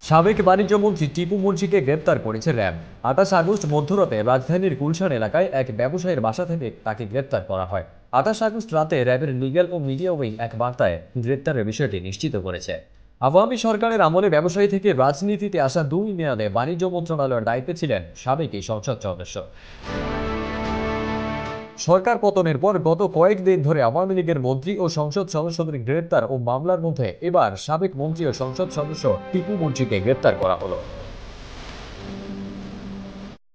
সাবেক বাণিজ্যমন্ত্রী টিপু মুন্সিকে গ্রেপ্তার করেছে র্যাব। 28 আগস্ট মধ্যরাতে রাজধানীর গুলশান এলাকায় এক ব্যবসায়ীর বাসা থেকে তাকে গ্রেপ্তার করা হয়। 28 আগস্ট রাতে র্যাবের লিগ্যাল ও মিডিয়া উইং এক বার্তায় গ্রেপ্তারের বিষয়টি নিশ্চিত করেছে। আওয়ামী সরকারের আমলে ব্যবসায়ী থেকে রাজনীতিতে আসা 2 মেয়াদে বাণিজ্য মন্ত্রণালয়ের দায়িত্বে ছিলেন সাবেক এই সংসদ সদস্য। সরকার পতনের পর গত কয়েকদিন ধরে আওয়ামী লীগের মন্ত্রী ও সংসদ সদস্যদের গ্রেপ্তার ও মামলার মধ্যে এবার সাবেক মন্ত্রী ও সংসদ সদস্য টিপু মুন্সিকে গ্রেপ্তার করা হলো।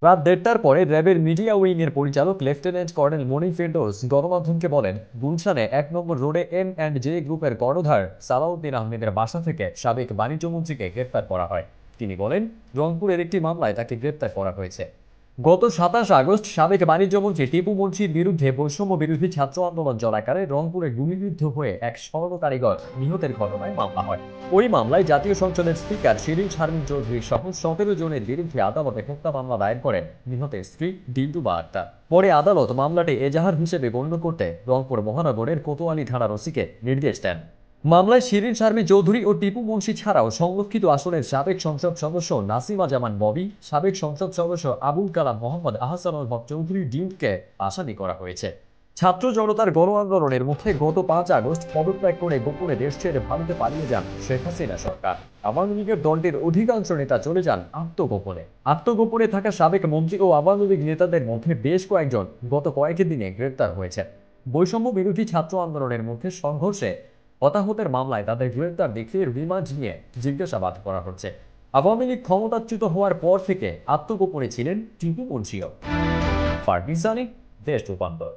রাত 1:30টার পরে র্যাবের মিডিয়া উইং এর পরিচালক লেফটেন্যান্ট কর্নেল মনির ফেরদৌস গণমাধ্যমকে বলেন, গুলশানে 1 নম্বর রোডে M&J গ্রুপের কর্ণধার সালাউদ্দিন আহমেদের বাসা থেকে সাবেক বাণিজ্যমন্ত্রীকে গ্রেপ্তার করা হয়। তিনি বলেন, রংপুরের একটি মামলায় তাকে গ্রেপ্তার করা হয়েছে। গত 27 আগস্ট সাবেক বাণিজ্যমন্ত্রী টিপু মুন্সির বিরুদ্ধে বৈষম্য বিরোধী ছাত্র আন্দোলন চলাকালে রংপুরে গুলিবিদ্ধ হয়ে এক স্বর্ণ কারিগর নিহতের ঘটনায় মামলা হয়। ওই মামলায় জাতীয় সংসদের স্পিকার শিরীন শারমিন চৌধুরী সহ 17 জনের বিরুদ্ধে আদালতে হত্যা মামলা দায়ের করেন নিহতের স্ত্রী ডিন্টুবা আক্তার। পরে আদালত মামলাটি এজাহার হিসেবে গণ্য করতে রংপুর মহানগরের কোতোয়ালি থানার ওসিকে নির্দেশ দেন। মামলায় শিরীন শারমিন চৌধুরী ও টিপু মুন্সি ছাড়াও সংরক্ষিত আসনের সাবেক সংসদ সদস্য নাসিমা জামান ববি, সাবেক সংসদ সদস্য আবুল কালাম মোহাম্মদ আহসানুল হক চৌধুরী ডিউককে আসামি করা হয়েছে। ছাত্র জনতার গণ আন্দোলনের মুখে গত 5 আগস্ট পদত্যাগ করে গোপনে দেশ ছেড়ে ভারতে পালিয়ে যান শেখ হাসিনা সরকার। আওয়ামী লীগের দলটির অধিকাংশ নেতা চলে যান আত্মগোপনে থাকা সাবেক মন্ত্রী ও আওয়ামী লীগ নেতাদের মধ্যে বেশ কয়েকজন গত কয়েকদিনে গ্রেপ্তার হয়েছেন। বৈষম্য বিরোধী ছাত্র আন্দোলনের মধ্যে সংঘর্ষে হতাহতের মামলায় তাদের গ্রেপ্তার দেখিয়ে রিমান্ড নিয়ে জিজ্ঞাসাবাদ করা হচ্ছে। আওয়ামী লীগ ক্ষমতাচ্যুত হওয়ার পর থেকে আত্মগোপনে ছিলেন টিপু মুন্সিও। ফারবিন সানি, দেশ রূপান্তর।